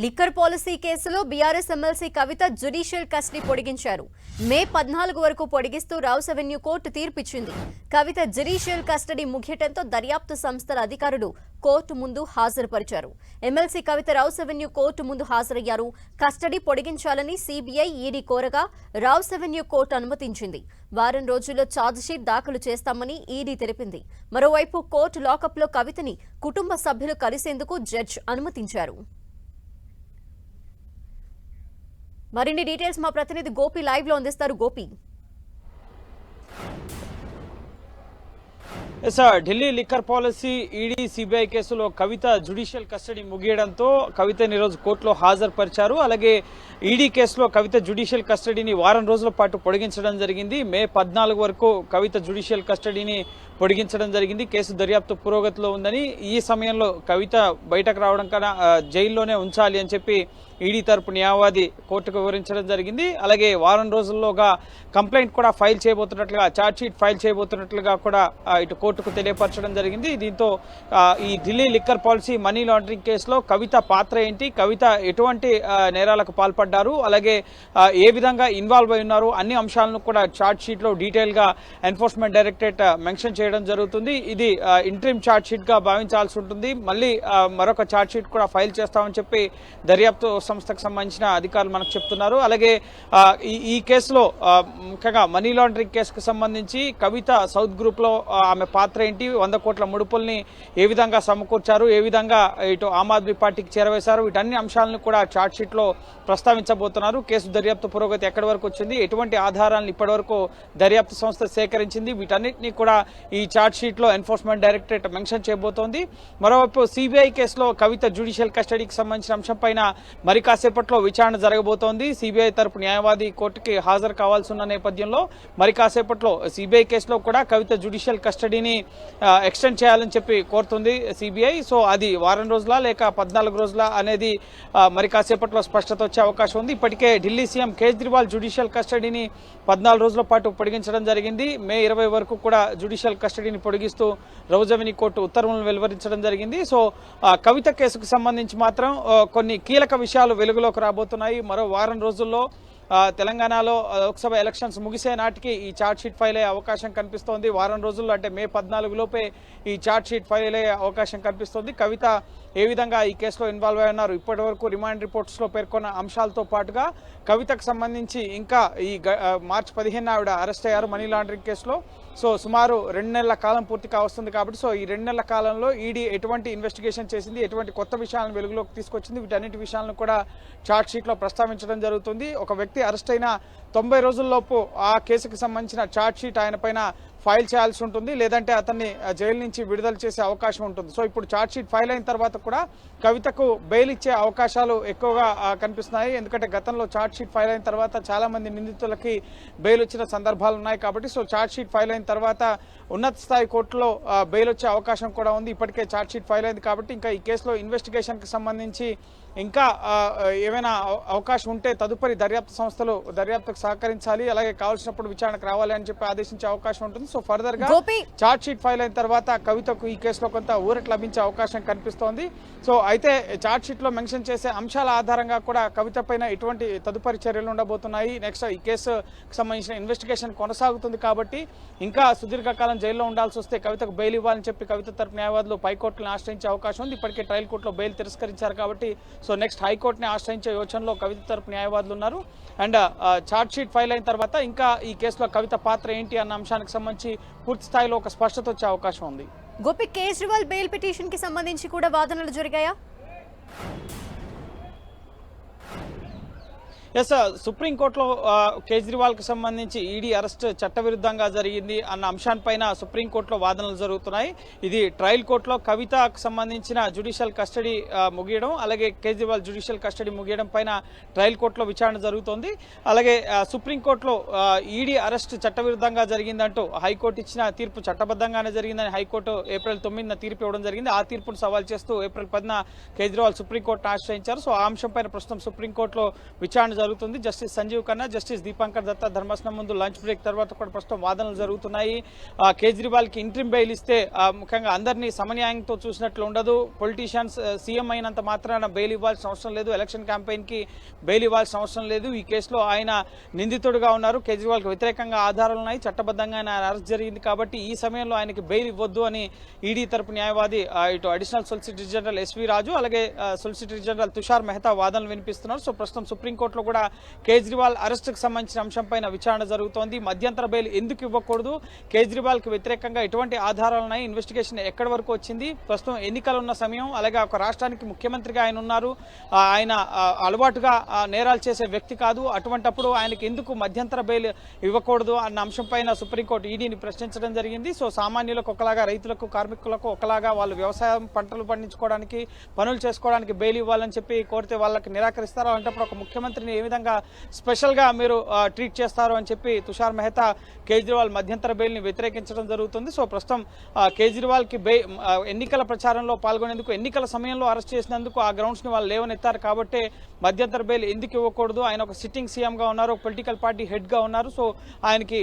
Liquor policy కేసులో BRS MLC కవిత judicial custody పొడిగించారు. మే 14 వరకు పొడిగిస్తూ rows avenue court తీర్పిచ్చింది. కవిత judicial custody ముగియటంతో దర్యాప్తు సంస్థల అధికారులు కోర్టు ముందు హాజరుపరిచారు. ఎమ్మెల్సీ కవిత రౌస్ అవెన్యూ కోర్టు ముందు హాజరయ్యారు. కస్టడీ పొడిగించాలని సిబిఐ, ఈడీ కోరగా రౌస్ అవెన్యూ కోర్టు అనుమతించింది. వారం రోజుల్లో ఛార్జిషీట్ దాఖలు చేస్తామని ఈడీ తెలిపింది. మరోవైపు కోర్టు లాకప్లో కవితని కుటుంబ సభ్యులు కలిసేందుకు జడ్జి అనుమతించారు. మరిన్ని డీటెయిల్స్ మా ప్రతినిధి గోపి లైవ్ లో అందిస్తారు. Gopi, Delhi liquor policy ED CBI కేసులో కవిత జ్యుడిషియల్ కస్టడీ ముగియడంతో కవితని ఈరోజు కోర్టులో హాజరుపరిచారు. అలాగే ఈడీ కేసులో కవిత జ్యుడిషియల్ కస్టడీని వారం రోజుల పాటు పొడిగించడం జరిగింది. మే 14 వరకు కవిత జ్యుడిషియల్ కస్టడీని పొడిగించడం జరిగింది. కేసు దర్యాప్తు పురోగతిలో ఉందని, ఈ సమయంలో కవిత బయటకు రావడం కన్నా జైల్లోనే ఉంచాలి అని చెప్పి ఈడీ తరపు న్యాయవాది కోర్టుకు వివరించడం జరిగింది. అలాగే వారం రోజుల్లోగా కంప్లైంట్ కూడా ఫైల్ చేయబోతున్నట్లుగా, ఛార్జ్షీట్ ఫైల్ చేయబోతున్నట్లుగా కూడా ఇటు కోర్టుకు తెలియపరచడం జరిగింది. దీంతో ఈ Delhi liquor policy money laundering కేసులో కవిత పాత్ర ఏంటి, కవిత ఎటువంటి నేరాలకు పాల్పడ్డారు, అలాగే ఏ విధంగా ఇన్వాల్వ్ అయి ఉన్నారు, అన్ని అంశాలను కూడా ఛార్జ్షీట్ లో డీటెయిల్ గా ఎన్ఫోర్స్మెంట్ డైరెక్టరేట్ మెన్షన్ చేయడం జరుగుతుంది. ఇది ఇంట్రీమ్ ఛార్జ్షీట్ గా భావించాల్సి ఉంటుంది. మళ్ళీ మరొక ఛార్జ్షీట్ కూడా ఫైల్ చేస్తామని చెప్పి దర్యాప్తు సంస్థకు సంబంధించిన అధికారులు మనకు చెప్తున్నారు. అలాగే ఈ కేసులో ముఖ్యంగా మనీ లాండరింగ్ కేసుకు సంబంధించి కవిత సౌత్ గ్రూప్ లో ఆమె పాత్ర ఏంటి, 100 కోట్ల ముడుపుల్ని ఏ విధంగా సమకూర్చారు, ఏ విధంగా ఇటు ఆమ్ ఆద్మీ పార్టీకి చేరవేశారు, వీటన్ని అంశాలను కూడా ఛార్జ్ షీట్ లో ప్రస్తావించబోతున్నారు. కేసు దర్యాప్తు పురోగతి ఎక్కడి వరకు వచ్చింది, ఎటువంటి ఆధారాలను ఇప్పటి వరకు దర్యాప్తు సంస్థ సేకరించింది, వీటన్నిటినీ కూడా ఈ ఛార్జ్ షీట్ లో ఎన్ఫోర్స్మెంట్ డైరెక్టరేట్ మెన్షన్ చేయబోతోంది. మరోవైపు సిబిఐ కేసులో కవిత జ్యుడిషియల్ కస్టడీకి సంబంధించిన అంశం పైన మరి కాసేపట్లో విచారణ జరగబోతోంది. సిబిఐ తరపు న్యాయవాది కోర్టుకి హాజరు కావాల్సి ఉన్న నేపథ్యంలో మరి కాసేపట్లో సిబిఐ కేసులో కూడా కవిత జ్యుడిషియల్ కస్టడీని ఎక్స్టెండ్ చేయాలని చెప్పి కోరుతుంది సిబిఐ. సో అది వారం రోజుల లేక 14 రోజుల అనేది మరి కాసేపట్లో స్పష్టత వచ్చే అవకాశం ఉంది. ఇప్పటికే ఢిల్లీ సీఎం కేజ్రీవాల్ జ్యుడిషియల్ కస్టడీని 14 రోజుల పాటు పొడిగించడం జరిగింది. మే 20 వరకు కూడా జ్యుడిషియల్ కస్టడీని పొడిగిస్తూ రౌస్ అవెన్యూ కోర్టు ఉత్తర్వులను వెలువరించడం జరిగింది. సో కవిత కేసుకు సంబంధించి మాత్రం కొన్ని కీలక విషయాలు వెలుగులోకి రాబోతున్నాయి. మరో వారం రోజుల్లో తెలంగాణలో లోక్సభ ఎలక్షన్స్ ముగిసే నాటికి ఈ ఛార్జ్ షీట్ ఫైల్ అయ్యే అవకాశం కనిపిస్తోంది. వారం రోజుల్లో అంటే మే 14 లోపే ఈ ఛార్జ్ షీట్ ఫైల్ అయ్యే అవకాశం కనిపిస్తోంది. కవిత ఏ విధంగా ఈ కేసులో ఇన్వాల్వ్ అయి ఉన్నారు, ఇప్పటి వరకు రిమాండ్ రిపోర్ట్స్ లో పేర్కొన్న అంశాలతో పాటుగా కవితకు సంబంధించి ఇంకా ఈ మార్చి 15 ఆవిడ అరెస్ట్ అయ్యారు మనీ లాండరింగ్ కేసులో. సో సుమారు 2 నెలల కాలం పూర్తి కావస్తుంది కాబట్టి సో ఈ 2 నెలల కాలంలో ఈడీ ఎటువంటి ఇన్వెస్టిగేషన్ చేసింది, ఎటువంటి కొత్త విషయాలను వెలుగులోకి తీసుకొచ్చింది, వీటన్నిటి విషయాలను కూడా ఛార్జ్ షీట్ లో ప్రస్తావించడం జరుగుతుంది. ఒక వ్యక్తి అరెస్ట్ అయిన 90 రోజుల్లోపు ఆ కేసుకు సంబంధించిన ఛార్జ్ షీట్ ఆయన పైన ఫైల్ చేయాల్సి ఉంటుంది, లేదంటే అతన్ని జైలు నుంచి విడుదల చేసే అవకాశం ఉంటుంది. సో ఇప్పుడు ఛార్జ్ షీట్ ఫైల్ అయిన తర్వాత కూడా కవితకు బెయిల్ ఇచ్చే అవకాశాలు ఎక్కువగా కనిపిస్తున్నాయి. ఎందుకంటే గతంలో ఛార్జ్ షీట్ ఫైల్ అయిన తర్వాత చాలా మంది నిందితులకి బెయిల్ వచ్చిన సందర్భాలు ఉన్నాయి కాబట్టి సో ఛార్జ్ షీట్ ఫైల్ అయిన తర్వాత ఉన్నత స్థాయి కోర్టులో బెయిల్ వచ్చే అవకాశం కూడా ఉంది. ఇప్పటికే ఛార్జ్ షీట్ ఫైల్ అయింది కాబట్టి ఇంకా ఈ కేసులో ఇన్వెస్టిగేషన్ కి సంబంధించి ఇంకా ఏమైనా అవకాశం ఉంటే తదుపరి దర్యాప్తు సంస్థలు దర్యాప్తుకు సహకరించాలి, అలాగే కావాల్సినప్పుడు విచారణకు రావాలి అని చెప్పి ఆదేశించే అవకాశం ఉంటుంది. సో ఫర్దర్ గా ఛార్జ్ షీట్ ఫైల్ అయిన తర్వాత కవితకు ఈ కేసులో కొంత ఊరట లభించే అవకాశం కనిపిస్తోంది. సో అయితే ఛార్జ్ షీట్ లో మెన్షన్ చేసే అంశాల ఆధారంగా కూడా కవిత పైన ఎటువంటి తదుపరి చర్యలు ఉండబోతున్నాయి, నెక్స్ట్ ఈ కేసుకు సంబంధించిన ఇన్వెస్టిగేషన్ కొనసాగుతుంది కాబట్టి ఇంకా సుదీర్ఘకాలం జైల్లో ఉండాల్సి వస్తే కవితకు బెయిల్ ఇవ్వాలని చెప్పి కవిత తరపు న్యాయవాదులు పైకోర్టులను ఆశ్రయించే అవకాశం ఉంది. ఇప్పటికే ట్రయల్ కోర్టులో బెయిల్ తిరస్కరించారు కాబట్టి సో నెక్స్ట్ హైకోర్టుని ఆశ్రయించే యోచనలో కవిత తరపు న్యాయవాదులు ఉన్నారు. అండ్ ఛార్జ్ షీట్ ఫైల్ అయిన తర్వాత ఇంకా ఈ కేసులో కవిత పాత్ర ఏంటి అన్న అంశానికి సంబంధించి పూర్తి స్థాయిలో ఒక స్పష్టత వచ్చే అవకాశం ఉంది. గోపి, కేజ్రీవాల్ బెయిల్ పిటిషన్ కి సంబంధించి కూడా వాదనలు జరిగాయా? ఎస్, సుప్రీంకోర్టులో కేజ్రీవాల్ కు సంబంధించి ఈడీ అరెస్ట్ చట్టవిరుద్ధంగా జరిగింది అన్న అంశాన్పైన సుప్రీంకోర్టులో వాదనలు జరుగుతున్నాయి. ఇది ట్రయల్ కోర్టులో కవితకు సంబంధించిన జ్యుడిషియల్ కస్టడీ ముగియడం, అలాగే కేజ్రీవాల్ జ్యుడిషియల్ కస్టడీ ముగియడం పైన ట్రయల్ కోర్టులో విచారణ జరుగుతోంది. అలాగే సుప్రీంకోర్టులో ఈడీ అరెస్ట్ చట్టవిరుద్ధంగా జరిగిందంటూ హైకోర్టు ఇచ్చిన తీర్పు చట్టబద్ధంగానే జరిగిందని హైకోర్టు ఏప్రిల్ 9న తీర్పు ఇవ్వడం జరిగింది. ఆ తీర్పును సవాల్ చేస్తూ ఏప్రిల్ 10న కేజ్రీవాల్ సుప్రీంకోర్టును ఆశ్రయించారు. సో ఆ అంశంపైన ప్రస్తుతం సుప్రీంకోర్టులో విచారణ జరుగుతుంది. జస్టిస్ సంజీవ్ ఖన్నా, జస్టిస్ దీపాంకర్ దత్తా ధర్మాసనం ముందు లంచ్ బ్రేక్ తర్వాత కూడా ప్రస్తుతం వాదనలు జరుగుతున్నాయి. కేజ్రీవాల్కి ఇంట్రిమ్ బెయిల్ ఇస్తే ముఖ్యంగా అందరినీ సమన్యాయంతో చూసినట్లు ఉండదు. పొలిటీషియన్స్ సీఎం అయినంత మాత్రాన బెయిల్ ఇవ్వాల్సిన అవసరం లేదు, ఎలక్షన్ క్యాంపెయిన్కి బెయిల్ ఇవ్వాల్సిన అవసరం లేదు. ఈ కేసులో ఆయన నిందితుడిగా ఉన్నారు, కేజ్రీవాల్కి వ్యతిరేకంగా ఆధారాలు ఉన్నాయి, చట్టబద్ధంగా ఆయన అరెస్ట్ జరిగింది కాబట్టి ఈ సమయంలో ఆయనకి బెయిల్ ఇవ్వద్దు అని ఈడీ తరపు న్యాయవాది ఇటు అడిషనల్ సొలిసిటర్ జనరల్ ఎస్వి రాజు అలాగే సొలిసిటర్ జనరల్ తుషార్ మెహతా వాదనలు వినిపిస్తున్నారు. సో ప్రస్తుతం సుప్రీంకోర్టులో కూడా కేజ్రీవాల్ అరెస్టుకు సంబంధించిన అంశంపైన విచారణ జరుగుతోంది. మధ్యంతర బెయిల్ ఎందుకు ఇవ్వకూడదు, కేజ్రీవాల్కి వ్యతిరేకంగా ఎటువంటి ఆధారాలు ఉన్నాయి, ఇన్వెస్టిగేషన్ ఎక్కడి వరకు వచ్చింది, ప్రస్తుతం ఎన్నికలు ఉన్న సమయం, అలాగే ఒక రాష్ట్రానికి ముఖ్యమంత్రిగా ఆయన ఉన్నారు, ఆయన అలవాటుగా నేరాలు చేసే వ్యక్తి కాదు, అటువంటప్పుడు ఆయనకి ఎందుకు మధ్యంతర బెయిల్ ఇవ్వకూడదు అన్న అంశంపైన సుప్రీంకోర్టు ఈడీని ప్రశ్నించడం జరిగింది. సో సామాన్యులకు ఒకలాగా, రైతులకు, కార్మికులకు ఒకలాగా వాళ్ళు వ్యవసాయం పంటలు పండించుకోవడానికి, పనులు చేసుకోవడానికి బెయిల్ ఇవ్వాలని చెప్పి కోరితే వాళ్ళకి నిరాకరిస్తారు. అలాంటప్పుడు ఒక ముఖ్యమంత్రిని ఏ విధంగా స్పెషల్గా మీరు ట్రీట్ చేస్తారు అని చెప్పి తుషార్ మెహతా కేజ్రీవాల్ మధ్యంతర బెయిల్ని వ్యతిరేకించడం జరుగుతుంది. సో ప్రస్తుతం కేజ్రీవాల్కి ఎన్నికల ప్రచారంలో పాల్గొనేందుకు, ఎన్నికల సమయంలో అరెస్ట్ చేసినందుకు ఆ గ్రౌండ్స్ని వాళ్ళు లేవనెత్తారు కాబట్టి మధ్యంతర బెయిల్ ఎందుకు ఇవ్వకూడదు, ఆయన ఒక సిట్టింగ్ సీఎంగా ఉన్నారు, ఒక పొలిటికల్ పార్టీ హెడ్గా ఉన్నారు, సో ఆయనకి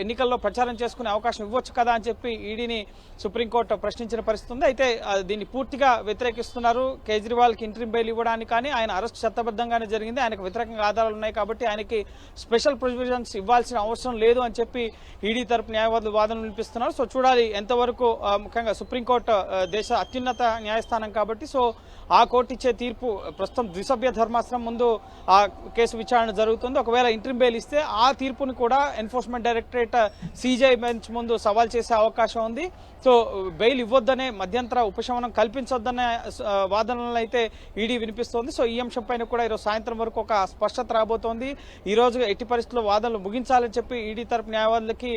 ఎన్నికల్లో ప్రచారం చేసుకునే అవకాశం ఇవ్వచ్చు కదా అని చెప్పి ఈడీని సుప్రీంకోర్టు ప్రశ్నించిన పరిస్థితి ఉంది. అయితే దీన్ని పూర్తిగా వ్యతిరేకిస్తున్నారు. కేజ్రీవాల్కి ఇంట్రిమ్ బెయిల్ ఇవ్వడానికి కానీ ఆయన అరెస్ట్ చట్టబద్ధంగానే జరిగింది, ఆయనకు వ్యతిరేకంగా ఆధారాలు ఉన్నాయి కాబట్టి ఆయనకి స్పెషల్ ప్రొవిజన్స్ ఇవ్వాల్సిన అవసరం లేదు అని చెప్పి ఈడీ తరపు న్యాయవాదులు వాదనలు వినిపిస్తున్నారు. సో చూడాలి ఎంతవరకు ముఖ్యంగా సుప్రీంకోర్టు దేశ అత్యున్నత న్యాయస్థానం కాబట్టి సో ఆ కోర్టు ఇచ్చే తీర్పు ప్రస్తుతం ద్విసభ్య ధర్మాసనం ముందు ఆ కేసు విచారణ జరుగుతుంది. ఒకవేళ ఇంట్రిమ్ బెయిల్ ఇస్తే ఆ తీర్పును కూడా ఎన్ఫోర్స్మెంట్ డైరెక్టరేట్ సిజేఐ బెంచ్ ముందు సవాల్ చేసే అవకాశం ఉంది. సో బెయిల్ ఇవ్వొద్దనే, మధ్యంతర ఉపశమనం కల్పించొద్దనే వాదనలు అయితే ఈడీ వినిపిస్తోంది. సో ఈ అంశంపైన కూడా ఈరోజు సాయంత్రం వరకు ఒక స్పష్టత రాబోతోంది. ఈ రోజు ఎట్టి పరిస్థితుల్లో వాదనలు ముగించాలని చెప్పి ఈడీ తరపు న్యాయవాదులకి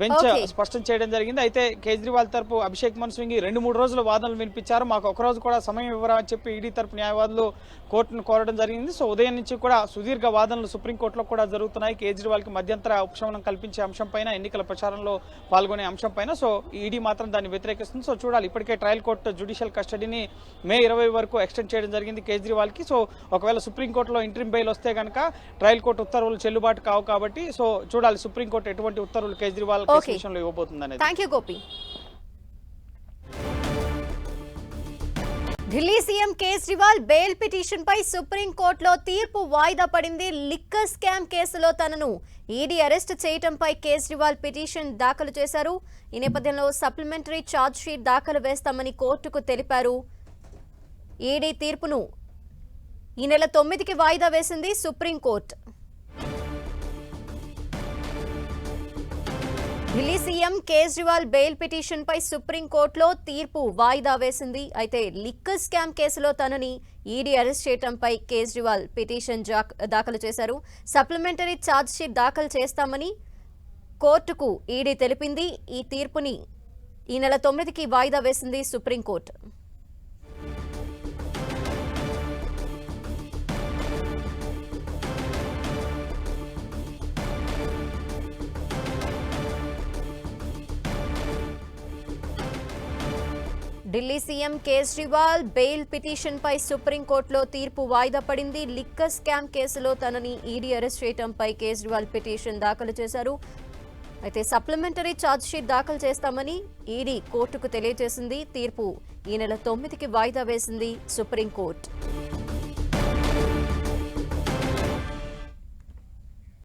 బెంచ్ స్పష్టం చేయడం జరిగింది. అయితే కేజ్రీవాల్ తరపు అభిషేక్ మను సింఘ్వి 2-3 రోజులు వాదనలు వినిపించారు, మాకు ఒక రోజు కూడా సమయం ఇవ్వరా అని చెప్పి ఈడీ తరపు న్యాయవాదులు కోర్టును కోరడం జరిగింది. సో ఉదయం నుంచి కూడా సుదీర్ఘ వాదనలు సుప్రీంకోర్టులో కూడా జరుగుతున్నాయి. కేజ్రీవాల్కి మధ్యంతర ఉపశమనం కల్పించే అంశంపైన, ఎన్నికల ప్రచారంలో పాల్గొనే అంశంపైన. సో ఈడీ మాత్రం దాన్ని వ్యతిరేకిస్తుంది. సో చూడాలి, ఇప్పటికే ట్రయల్ కోర్టు జ్యుడిషియల్ కస్టడీని మే 20 వరకు ఎక్స్టెండ్ చేయడం జరిగింది కేజ్రీవాల్కి. సో ఒకవేళ సుప్రీంకోర్టులో ఇంట్రిమ్ బెయిల్ వస్తే కనుక ట్రయల్ కోర్టు ఉత్తర్వులు చెల్లుబాటు కావు కాబట్టి సో చూడాలి సుప్రీంకోర్టు ఎటువంటి ఉత్తర్వులు కేజ్రీవాల్ విషయంలో ఇవ్వబోతుంది అనేది. Thank you Gopi. Delhi CM Kejriwal bail petition పై సుప్రీంకోర్టులో తీర్పు వాయిదా పడింది. లిక్కర్ స్కామ్ కేసులో తనను ఈడీ అరెస్ట్ చేయడంపై కేజ్రీవాల్ పిటిషన్ దాఖలు చేశారు. ఈ నేపథ్యంలో సప్లిమెంటరీ ఛార్జ్ షీట్ దాఖలు వేస్తామని కోర్టుకు తెలిపారు. ఈడీ తీర్పును ఈ నెల 9కి వాయిదా వేసింది supreme court. Delhi CM Kejriwal bail petition పై సుప్రీంకోర్టులో తీర్పు వాయిదా వేసింది. అయితే లిక్కర్ స్కామ్ కేసులో తనని ఈడీ అరెస్ట్ చేయడంపై కేజ్రీవాల్ పిటిషన్ దాఖలు చేశారు. సప్లిమెంటరీ ఛార్జ్ షీట్ దాఖలు చేస్తామని కోర్టుకు ఈడీ తెలిపింది. ఈ తీర్పుని ఈ నెల 9కి వాయిదా వేసింది supreme court. Delhi CM Kejriwal bail petition పై సుప్రీంకోర్టులో తీర్పు వాయిదా పడింది. లిక్కర్ స్కామ్ కేసులో తనని ఈడీ అరెస్ట్ చేయడంపై కేజ్రీవాల్ పిటిషన్ దాఖలు చేశారు. అయితే సప్లిమెంటరీ ఛార్జ్ షీట్ దాఖలు చేస్తామని ఈడీ కోర్టుకు తెలియజేసింది. తీర్పు ఈ నెల 9కి వాయిదా వేసింది సుప్రీంకోర్టు.